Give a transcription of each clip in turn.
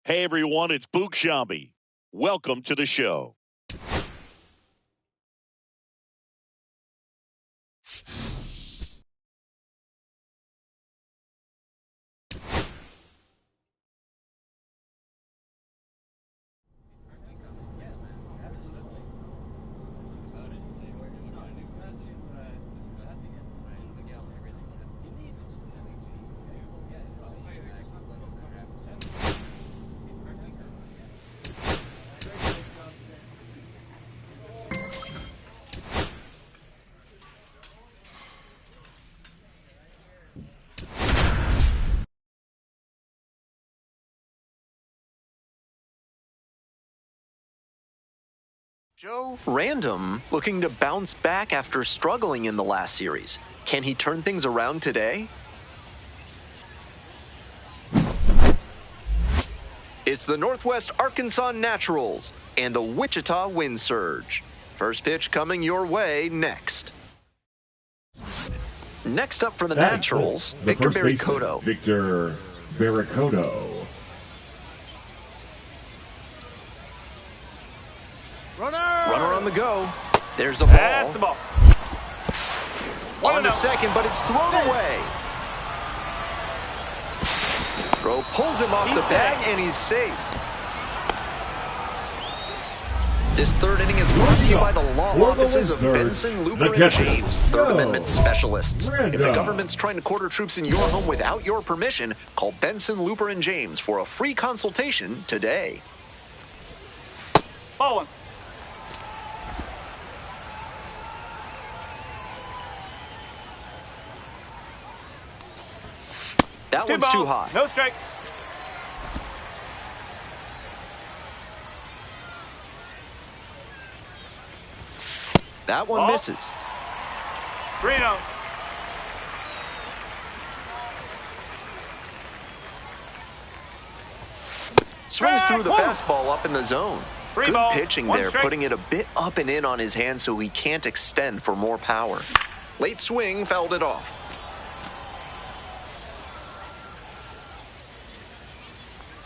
Hey everyone, it's Boog Shambi. Welcome to the show. Joe Random looking to bounce back after struggling in the last series. Can he turn things around today? It's the Northwest Arkansas Naturals and the Wichita Wind Surge. First pitch coming your way next. Next up for the Naturals, Victor Barricotto. Victor Barricotto. Runner on the go. There's a ball. That's the ball. On to second, but it's thrown away. Throw pulls him off the bag, and he's safe. This third inning is brought to you by the law offices of Benson, Looper, and James, Third Amendment specialists. If the government's trying to quarter troops in your home without your permission, call Benson, Looper, and James for a free consultation today. Ball one. That one's too high. No strike. That one misses. 3-0. Swings through the fastball up in the zone. Good Ball. pitching One there, strike. putting it a bit up and in on his hand so he can't extend for more power. Late swing fouled it off.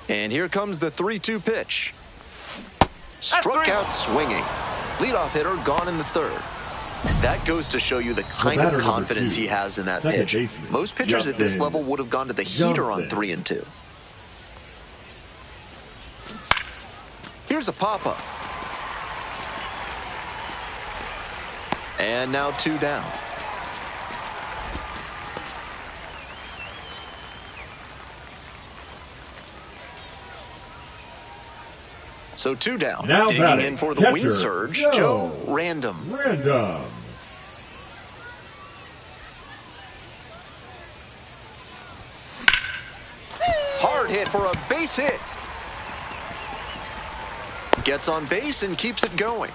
And here comes the 3-2 pitch. Struck out swinging. Leadoff hitter gone in the third. That goes to show you the kind of confidence he has in that pitch. Most pitchers at this level would have gone to the heater on 3-2. Here's a pop-up. And now 2 down. So 2 down. Now Digging batting, in for the catcher, Wind Surge, Joe Random. Hard hit for a base hit. Gets on base and keeps it going.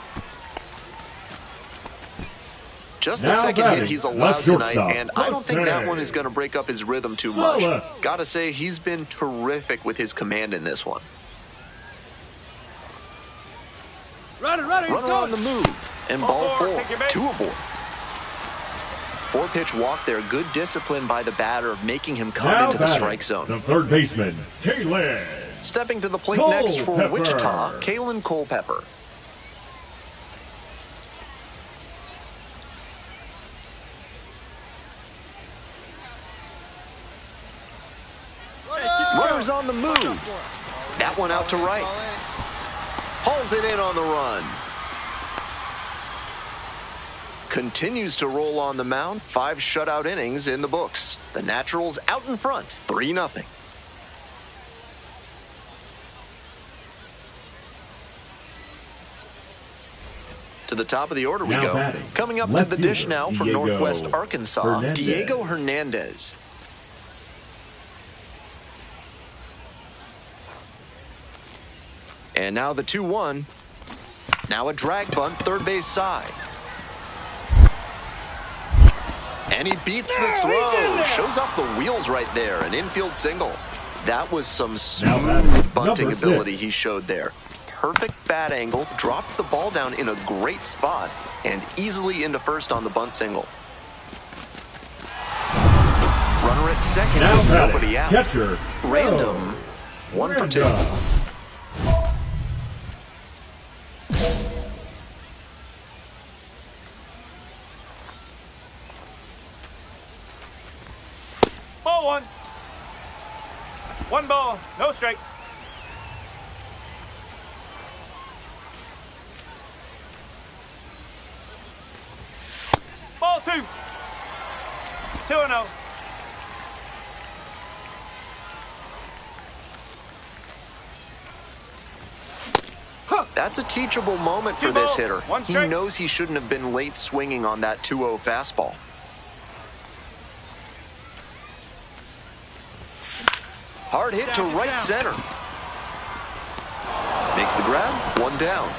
Just the second hit he's allowed tonight, and I don't think that one is going to break up his rhythm too much. Gotta say, he's been terrific with his command in this one. Runner, he's Runner on the move, and ball 4, 2 aboard. 4-pitch walk there, good discipline by the batter of making him come into the strike zone. The third baseman, Kalen. Stepping to the plate next for Wichita, Kalen Culpepper. Runner's on the move. That one out to right. Hauls it in on the run. Continues to roll on the mound. 5 shutout innings in the books. The Naturals out in front, 3-0. To the top of the order we Now go. batting. Coming up to Left the dish fielder, now for Diego Northwest Arkansas, Hernandez. Diego Hernandez. And now the 2-1. Now a drag bunt, third base side. And he beats the throw. Shows off the wheels right there. An infield single. That was some smooth bunting ability he showed there. Perfect bat angle, dropped the ball down in a great spot, and easily into first on the bunt single. Runner at second with nobody out. Catcher, Random, 1 for 2. One ball, no strike. Ball 2. 2-0. That's a teachable moment for this hitter. He knows he shouldn't have been late swinging on that 2-0 fastball. Hard hit to right center. Makes the grab, 1 down.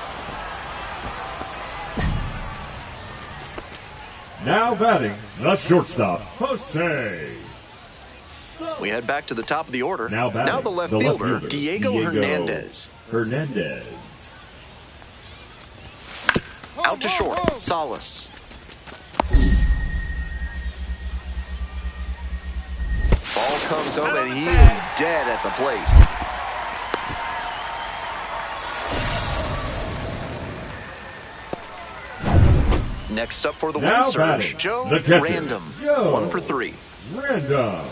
Now batting, the shortstop, Jose. We head back to the top of the order. Now the left fielder, Diego Hernandez. Out to short, Salas. Ball comes home and he is dead at the plate. Next up for the win surge, Joe Random. 1 for 3. Random.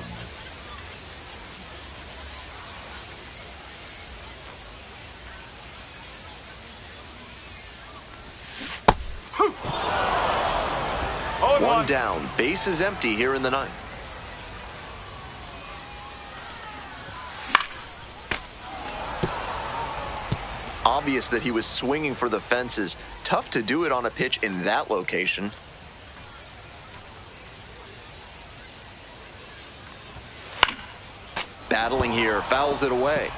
One down. Base is empty here in the 9th. Obvious that he was swinging for the fences. Tough to do it on a pitch in that location. Battling here, fouls it away.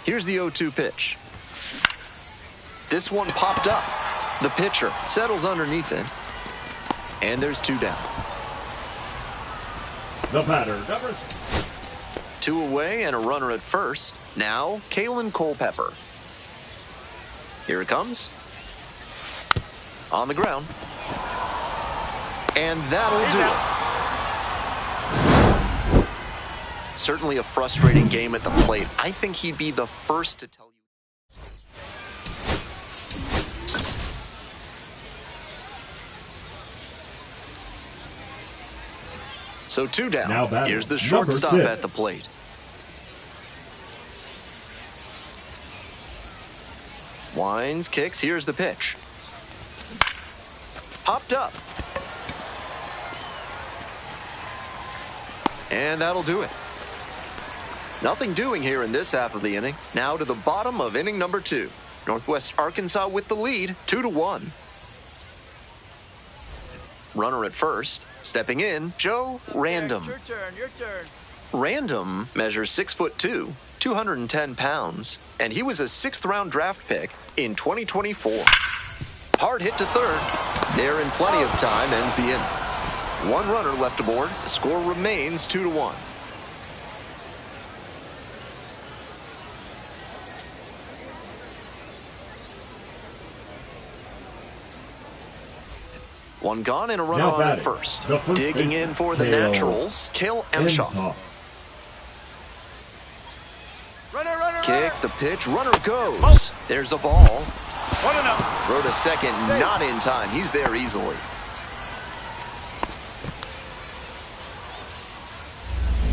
Here's the 0-2 pitch. This one popped up. The pitcher settles underneath it. And there's 2 down. The batter, number 2 away and a runner at first. Now, Kalen Culpepper. Here it comes. On the ground. And that'll do it. Certainly a frustrating game at the plate. I think he'd be the first to tell you. So 2 down. Here's the shortstop at the plate. Winds, kicks, here's the pitch. Popped up. And that'll do it. Nothing doing here in this half of the inning. Now to the bottom of inning number 2. Northwest Arkansas with the lead, 2-1. Runner at first. Stepping in, Joe Random. Your turn. Random measures 6'2", 210 pounds, and he was a 6th-round draft pick in 2024. Hard hit to third. There in plenty of time, ends the inning. 1 runner left aboard. The score remains 2-1. One gone and a runner on at first. Digging in for the Naturals, Cale Emshaw. Runner. Kick, the pitch, runner goes. There's a ball. 1-0. Throw to second, not in time. He's there easily.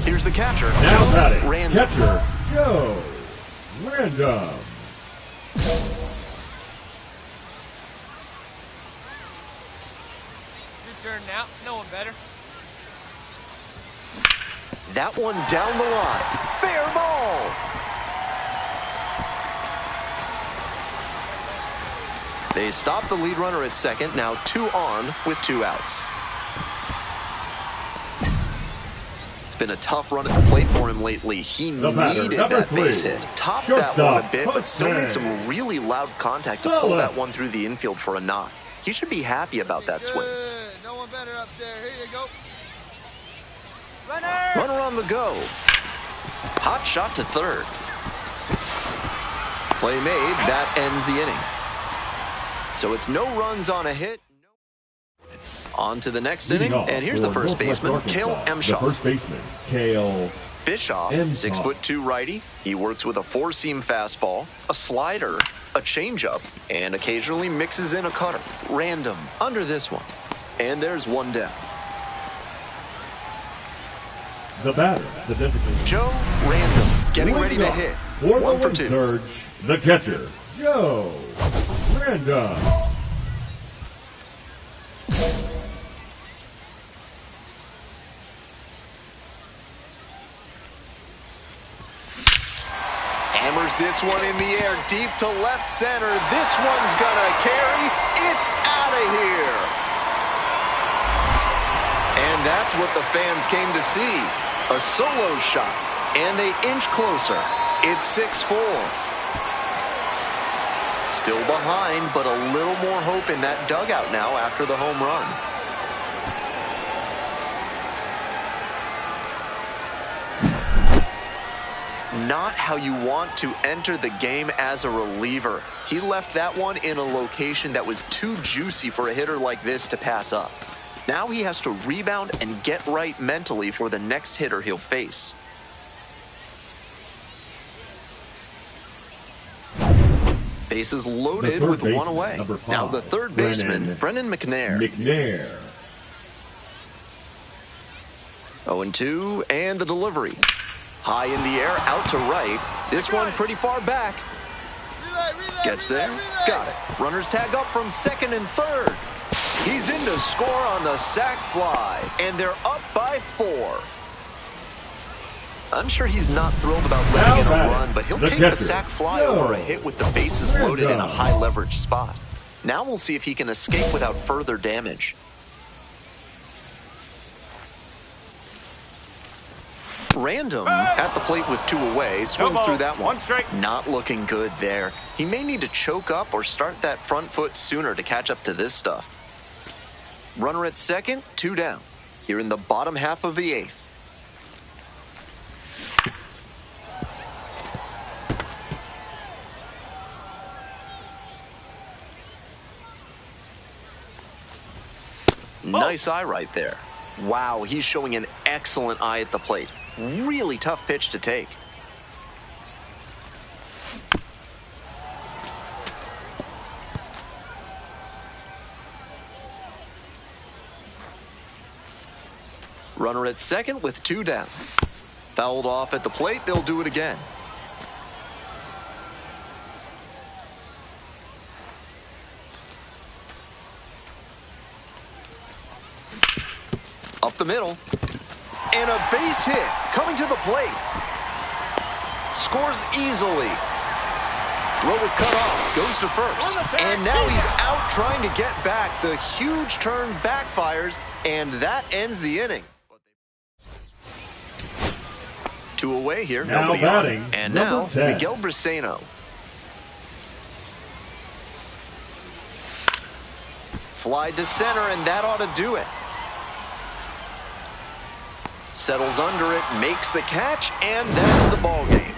Here's the catcher, Joe Random. Catcher, Joe Random. Turn now. No one better. That one down the line. Fair ball. They stop the lead runner at second. Now 2 on with 2 outs. It's been a tough run at the plate for him lately. He needed that base hit. Topped that one a bit, but still made some really loud contact to pull that one through the infield for a knock. He should be happy about that swing. No one better up there. Here you go. Runner on the go. Hot shot to third. Play made. That ends the inning. So it's no runs on a hit. On to the next inning. And here's the first baseman, Cale Emshaw. The first baseman, Cale Bischoff, 6'2" righty. He works with a 4-seam fastball, a slider, a changeup, and occasionally mixes in a cutter. Random under this one. And there's 1 down. The batter, the designated Joe Random getting ready to hit. For the 1 for win 2. surge, the catcher, Joe Random. Hammers this one in the air, deep to left center. This one's gonna carry. It's out of here. And that's what the fans came to see. A solo shot, and they inch closer. It's 6-4. Still behind, but a little more hope in that dugout now after the home run. Not how you want to enter the game as a reliever. He left that one in a location that was too juicy for a hitter like this to pass up. Now he has to rebound and get right mentally for the next hitter he'll face. Bases loaded with one away. Now the third baseman, Brennan McNair. 0-2, and the delivery. High in the air, out to right. This one pretty far back. Gets there, got it. Runners tag up from second and third. He's in to score on the sac fly, and they're up by 4. I'm sure he's not thrilled about letting in a run, but he'll take the sac fly over a hit with the bases loaded in a high leverage spot. Now we'll see if he can escape without further damage. Random at the plate with 2 away, swings through that one. Not looking good there. He may need to choke up or start that front foot sooner to catch up to this stuff. Runner at second, 2 down. Here in the bottom half of the 8th. Nice eye right there. Wow, he's showing an excellent eye at the plate. Really tough pitch to take. Runner at second with 2 down. Fouled off at the plate, they'll do it again. Up the middle. And a base hit coming to the plate. Scores easily. Throw is cut off, goes to first. And now he's out trying to get back. The huge turn backfires, and that ends the inning. 2 away here, nobody on. And now, Miguel Briseno. Fly to center, and that ought to do it. Settles under it, makes the catch, and that's the ball game.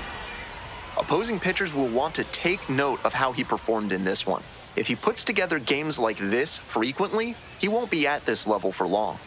Opposing pitchers will want to take note of how he performed in this one. If he puts together games like this frequently, he won't be at this level for long.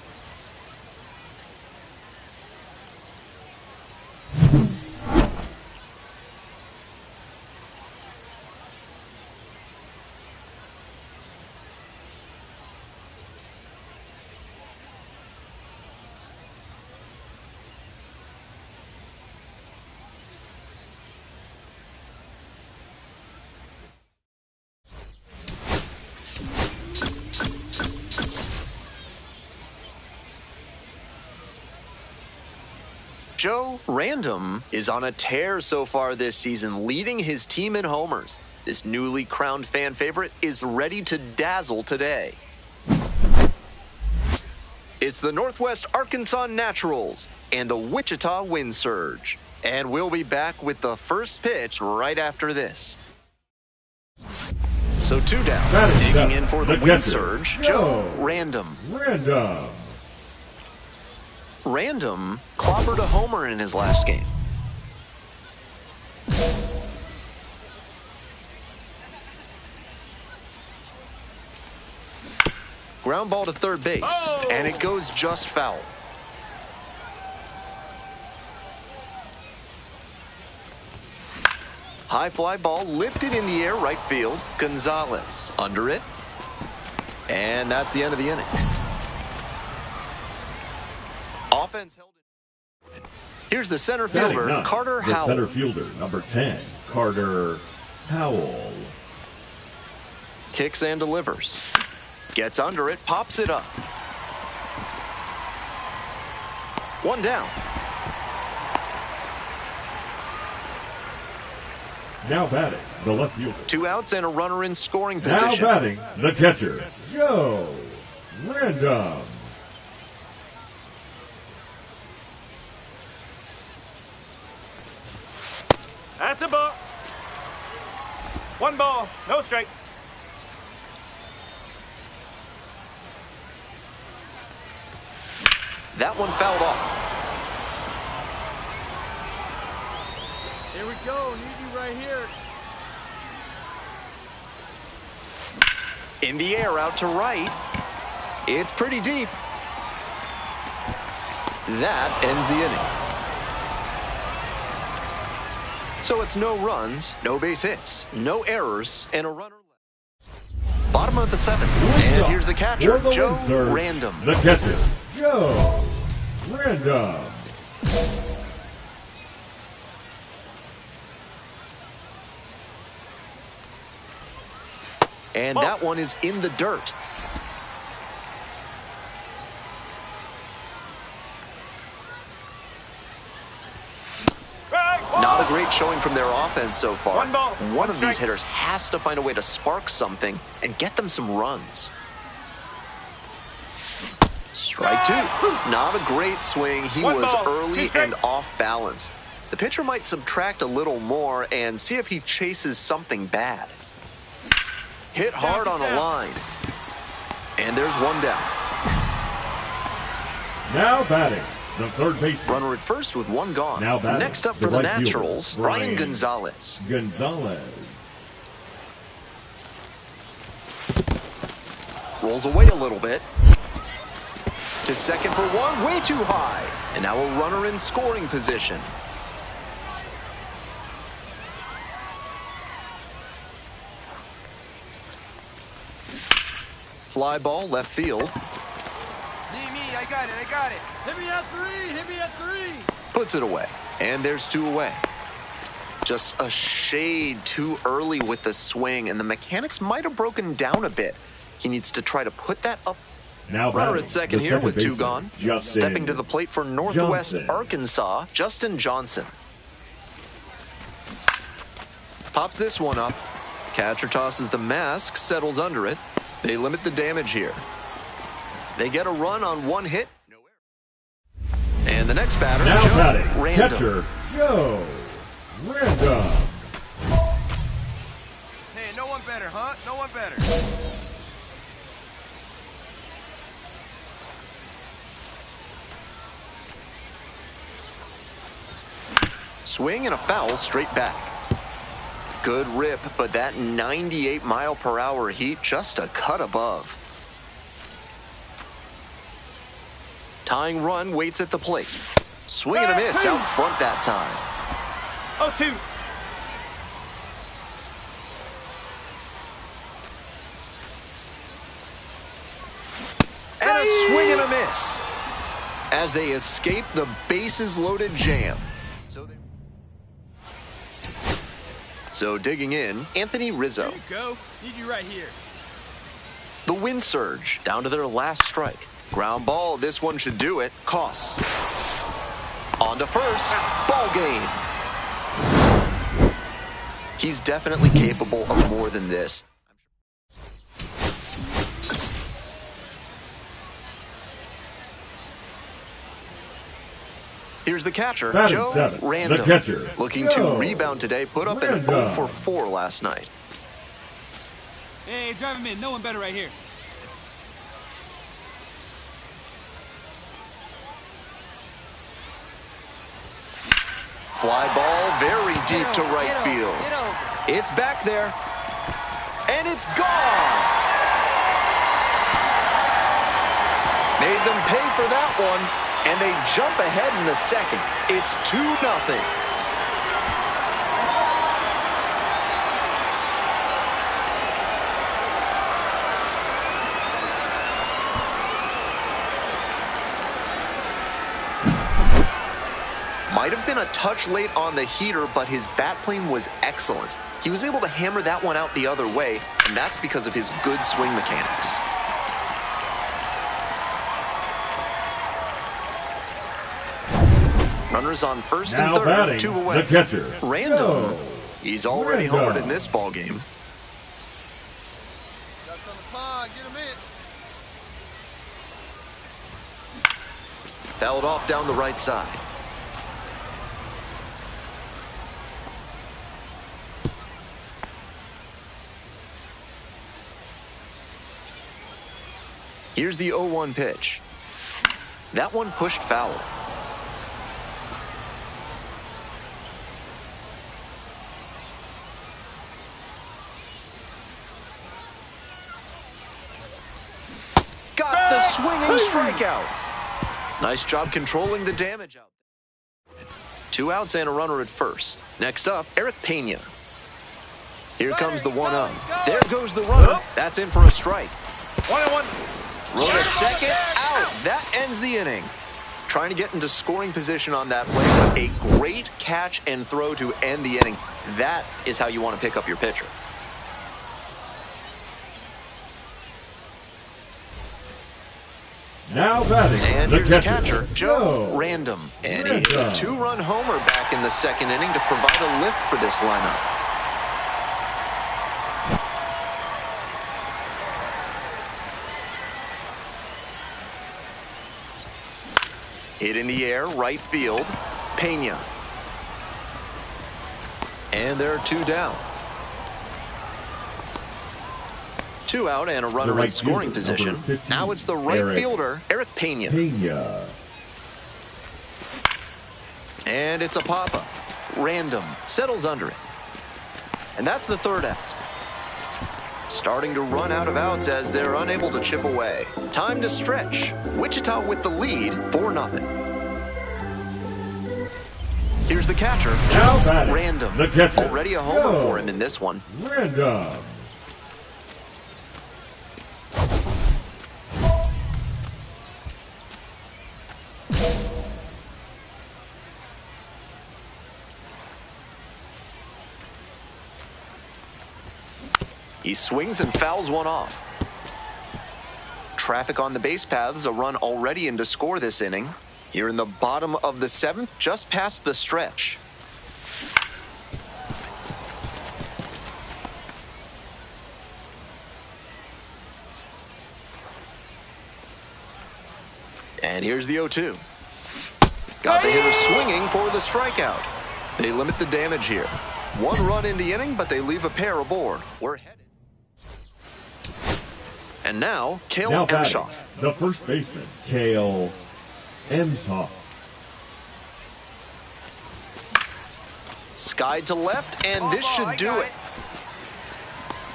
Joe Random is on a tear so far this season, leading his team in homers. This newly crowned fan favorite is ready to dazzle today. It's the Northwest Arkansas Naturals and the Wichita Wind Surge. And we'll be back with the first pitch right after this. So 2 down, digging in for the Wind Surge, Joe Random. Random clobbered a homer in his last game. Ground ball to third base, and it goes just foul. High fly ball lifted in the air, right field. Gonzalez under it, and that's the end of the inning. Offense held it. Here's the center Batting fielder, ninth, Carter the Howell. center fielder, number 10, Carter Howell. Kicks and delivers. Gets under it, pops it up. One down. Now batting, the left fielder. 2 outs and a runner in scoring Now position. batting, the catcher, Joe Random. That's a ball. 1 ball, no strike. That one fouled off. Here we go. Need you right here. In the air, out to right. It's pretty deep. That ends the inning. So it's no runs, no base hits, no errors, and a runner left. Bottom of the 7th. And here's the catcher, Joe Random. The catcher, Joe Random. And that one is in the dirt. Not a great showing from their offense so far. 1 ball, One 1 of these strike. hitters has to find a way to spark something and get them some runs. Strike 2. Not a great swing. He 1 was ball, 2 early strike. and off balance. The pitcher might subtract a little more and see if he chases something bad. Hit hard on a line. And there's 1 down. Now batting, the third baseman, Runner at first with 1 gone. Now batting, Next up the for the right fielder, Naturals, Brian Ryan Gonzalez. Gonzalez. Rolls away a little bit. To second for 1, way too high. And now a runner in scoring position. Fly ball left field. Me, I got it. Hit me at 3. Puts it away. And there's 2 away. Just a shade too early with the swing, and the mechanics might have broken down a bit. He needs to try to put that up. Now Runner batting, at second the here with 2 baseman, gone. Justin Stepping to the plate for Northwest Johnson. Arkansas, Justin Johnson. Pops this one up. Catcher tosses the mask, settles under it. They limit the damage here. They get a run on 1 hit. No error. And the next batter, Now Joe batting, Random. catcher, Joe Random. Hey, no one better, huh? No one better. Swing and a foul straight back. Good rip, but that 98-mile-per-hour heat just a cut above. Tying run waits at the plate. Swing and a miss out front that time. 0-2. And a swing and a miss as they escape the bases-loaded jam. So digging in, Anthony Rizzo. Here you go. Need you right here. The wind surge down to their last strike. Ground ball, this one should do it. Costs. On to first. Ball game. He's definitely capable of more than this. Here's the catcher, Batting Joe 7th, Random. the catcher, Looking Joe to rebound today, put up an Random. 0 for 4 last night. Hey, drive him in. No one better right here. Fly ball very deep to right field. It's back there. And it's gone. Made them pay for that one. And they jump ahead in the second. It's 2-0. Might have been a touch late on the heater, but his bat plane was excellent. He was able to hammer that one out the other way, and that's because of his good swing mechanics. Runners on first and Now third, batting, 2 away. the catcher. Random. Go. He's already Random. homered in this ball game. That's on the pond. Get him in. Fouled off down the right side. Here's the 0-1 pitch. That one pushed foul. Got the swinging strikeout. Nice job controlling the damage out there. 2 outs and a runner at first. Next up, Eric Pena. Here comes the 1-0. There goes the runner. That's in for a strike. 1-1. Rode a second out. That ends the inning. Trying to get into scoring position on that play, but a great catch and throw to end the inning. That is how you want to pick up your pitcher. Now batting, And the here's the catcher, Joe Go. Random. And he hit a 2-run homer back in the second inning to provide a lift for this lineup. Hit in the air, right field, Pena. And there are 2 down. 2 out and a runner right in scoring fielder, position. number 15, Now it's the right Eric fielder, Eric Pena. Pena. And it's a pop-up. Random settles under it. And that's the 3rd out. Starting to run out of outs as they're unable to chip away. Time to stretch. Wichita with the lead, 4-0. Here's the catcher, Now Joe batting, Random. the catcher. Already a homer Go. for him in this one. Random. He swings and fouls one off. Traffic on the base paths, a run already in to score this inning. Here in the bottom of the 7th, just past the stretch. And here's the 0-2. Got the hitter swinging for the strikeout. They limit the damage here. 1 run in the inning, but they leave a pair aboard. We're headed. And now, Cale Now batting, Emshoff. the first baseman, Cale Emshoff. Skied to left, and this Ball, should I do got it.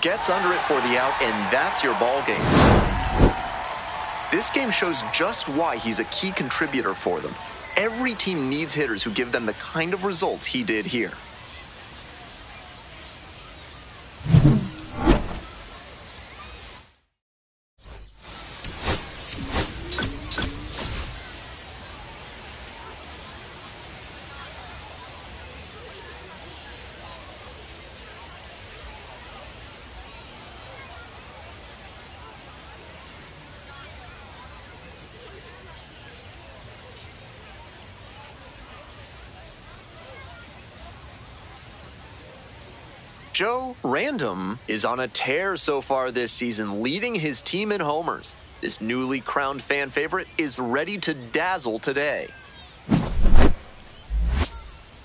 Gets under it for the out, and that's your ball game. This game shows just why he's a key contributor for them. Every team needs hitters who give them the kind of results he did here. Joe Random is on a tear so far this season, leading his team in homers. This newly crowned fan favorite is ready to dazzle today.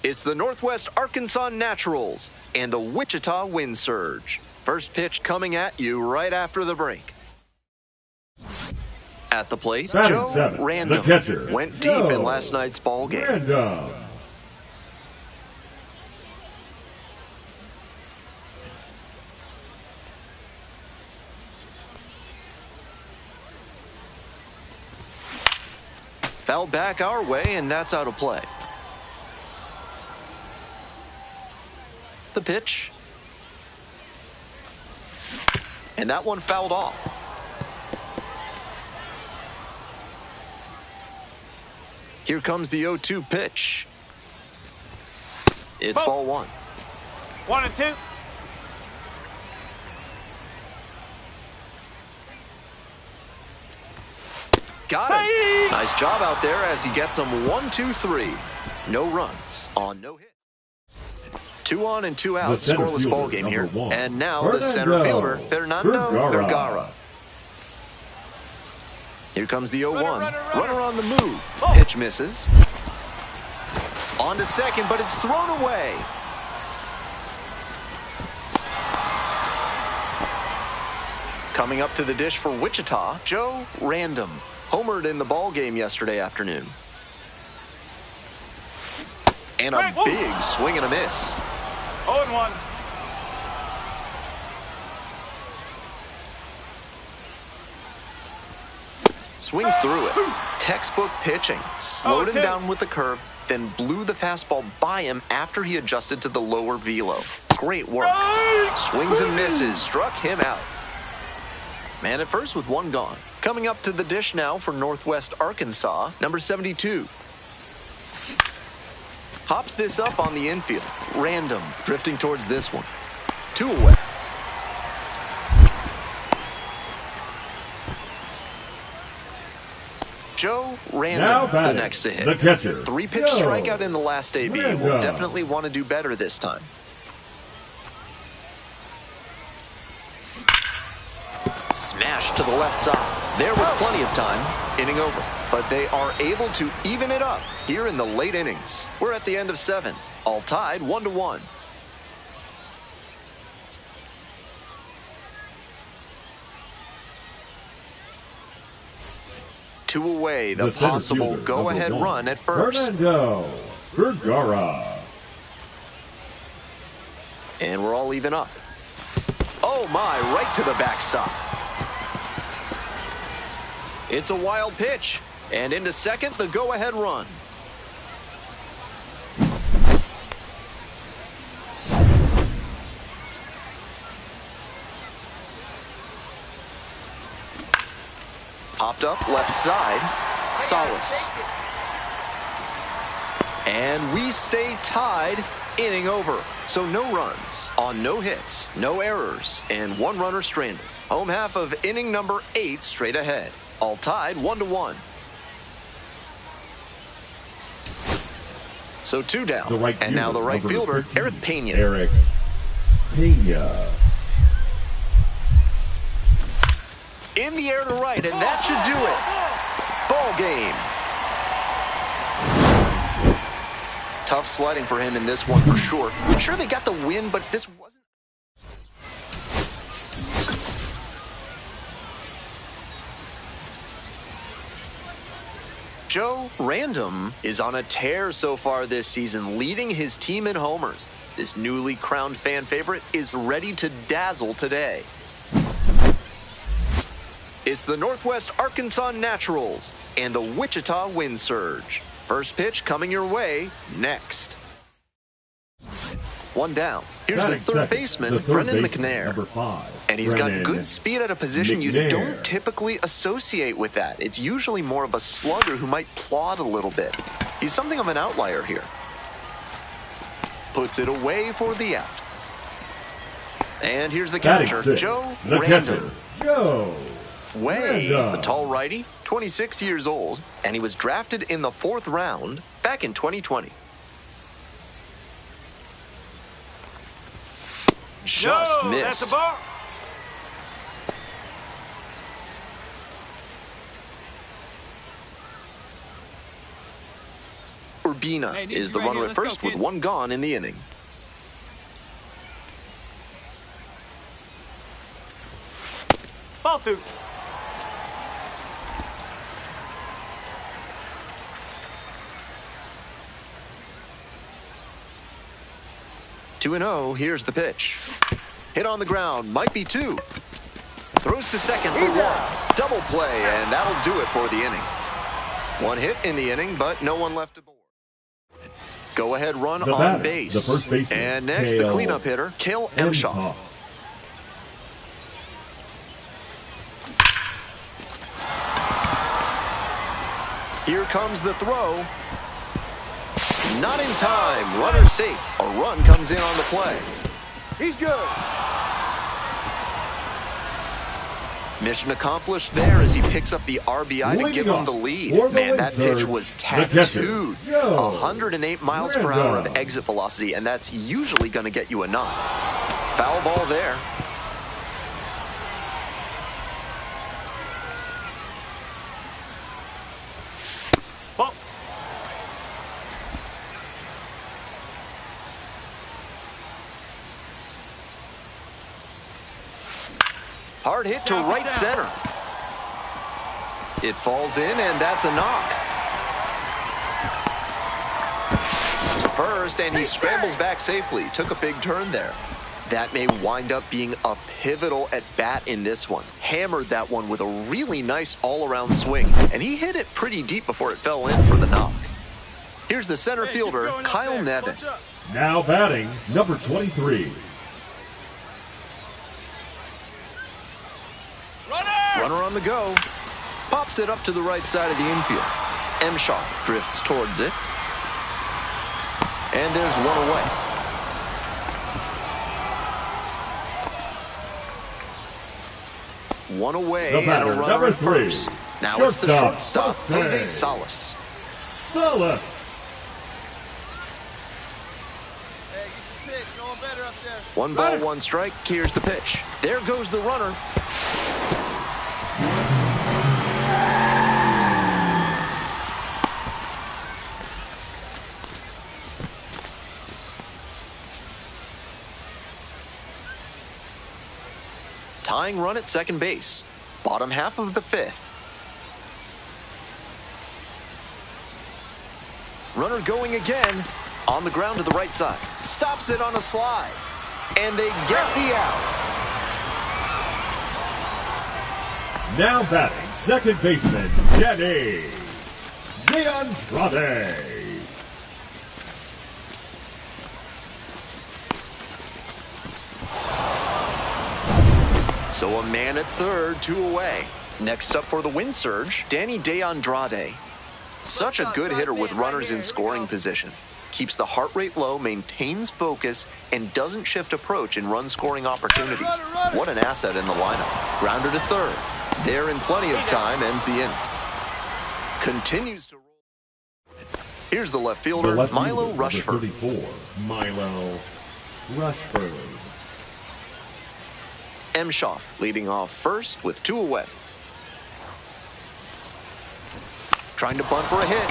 It's the Northwest Arkansas Naturals and the Wichita Wind Surge. First pitch coming at you right after the break. At the plate, Batting Joe 7th, Random the catcher, went deep Joe in last night's ball game. Random. Fouled back our way, and that's out of play. The pitch. And that one fouled off. Here comes the 0-2 pitch. It's ball one. 1 and 2. Got it. Nice job out there as he gets them 1, 2, 3. No runs on no hit. 2 on and 2 out, scoreless ball game here. And now the center fielder, Fernando Vergara. Here comes the 0-1. Runner on the move. Pitch misses. On to second, but it's thrown away. Coming up to the dish for Wichita, Joe Random. Homered in the ball game yesterday afternoon. And a big swing and a miss. 0-1. Swings through it. Textbook pitching. Slowed him down with the curve, then blew the fastball by him after he adjusted to the lower velo. Great work. Swings and misses. Struck him out. Man at first with 1 gone. Coming up to the dish now for Northwest Arkansas, number 72. Hops this up on the infield. Random, drifting towards this one. 2 away. Joe Random, the next to hit. The catcher. 3-pitch strikeout in the last AB. Will definitely want to do better this time. Smash to the left side. There was plenty of time. Inning over. But they are able to even it up here in the late innings. We're at the end of 7. All tied 1-1. Two away, the possible go-ahead run at first. Fernando Vergara. And we're all even up. Oh my, right to the backstop. It's a wild pitch. And into second, the go-ahead run. Popped up left side. Solace. And we stay tied. Inning over. So no runs on no hits, no errors, and 1 runner stranded. Home half of inning number 8 straight ahead. All tied 1-1. So 2 down. And now the right fielder, Eric Pena. Eric Pena. In the air to right, and that should do it. Ball game. Tough sledding for him in this one for sure. Sure, they got the win, but this wasn't. Joe Random is on a tear so far this season, leading his team in homers. This newly crowned fan favorite is ready to dazzle today. It's the Northwest Arkansas Naturals and the Wichita Wind Surge. First pitch coming your way next. 1 down. Here's the third baseman, Brennan McNair. Number 5. And he's got good speed at a position you don't typically associate with that. It's usually more of a slugger who might plod a little bit. He's something of an outlier here. Puts it away for the out. And here's the catcher, Joe Random. The tall righty, 26 years old, and he was drafted in the 4th round back in 2020. Just missed. That's a ball. Urbina is the runner at first with 1 gone in the inning. Ball 2. Two 2-0, here's the pitch. Hit on the ground, might be 2. Throws to second for 1. Double play, and that'll do it for the inning. 1 hit in the inning, but no one left aboard. Go-ahead run on base. The first baseman, and next, the cleanup hitter, Cale Emshaw. Here comes the throw. Not in time. Runner safe. A run comes in on the play. He's good. Mission accomplished there as he picks up the RBI to give him the lead. Man, that pitch was tattooed. 108 miles per hour of exit velocity, and that's usually going to get you a knock. Foul ball there. Ball. Hard hit to right center. It falls in, and that's a knock. To first, and he scrambles back safely. Took a big turn there. That may wind up being a pivotal at-bat in this one. Hammered that one with a really nice all-around swing, and he hit it pretty deep before it fell in for the knock. Here's the center fielder, Kyle Nevin. Now batting, number 23. Runner on the go. Pops it up to the right side of the infield. Emshoff drifts towards it. And there's one away. One away and a runner at first. Now it's the shortstop, Jose Salas. Salas. Hey, get your pitch. No one better up there. 1 ball, 1 strike. Here's the pitch. There goes the runner. Tying run at second base. Bottom half of the 5th. Runner going again. On the ground to the right side. Stops it on a slide. And they get the out. Now batting, second baseman, Danny DeAndrade. So a man at third, 2 away. Next up for the win surge, Danny DeAndrade. Such a good hitter with runners in scoring position. Keeps the heart rate low, maintains focus, and doesn't shift approach in run-scoring opportunities. What an asset in the lineup. Grounder to third. There in plenty of time, ends the inning. Continues to roll. Here's the left fielder, Milo Rushford. 34, Milo Rushford. Emshoff leading off first with 2 away. Trying to bunt for a hit.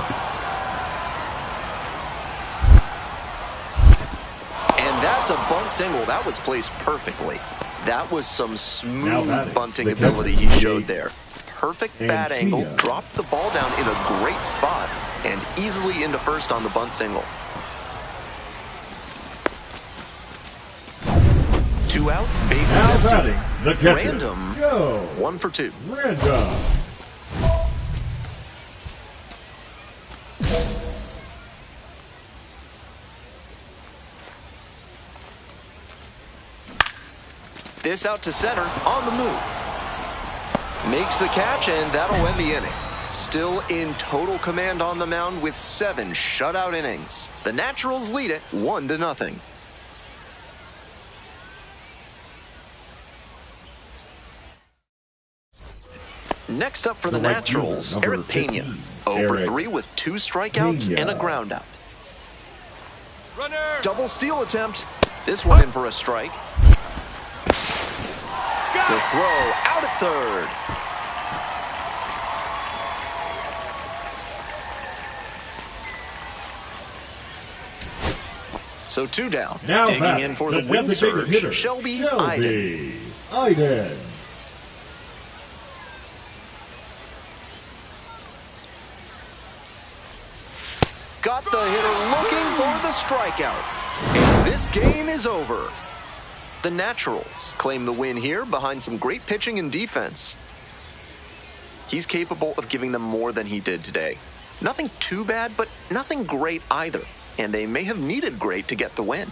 And that's a bunt single. That was placed perfectly. That was some smooth bunting ability he showed there. Perfect bat angle, dropped the ball down in a great spot, and easily into first on the bunt single. 2 outs, bases empty. Random, 1 for 2. Random. This out to center, on the move. Makes the catch, and that'll end the inning. Still in total command on the mound with 7 shutout innings. The Naturals lead it 1-0. Next up for the Naturals, Eric Pena. 0 for 3 with 2 strikeouts and a groundout. Runner. Double steal attempt. This one in for a strike. The throw out at third. So 2 down. Now digging in for the win surge, hitter, Shelby Iden. Got the hitter looking for the strikeout. And this game is over. The Naturals claim the win here behind some great pitching and defense. He's capable of giving them more than he did today. Nothing too bad, but nothing great either. And they may have needed great to get the win.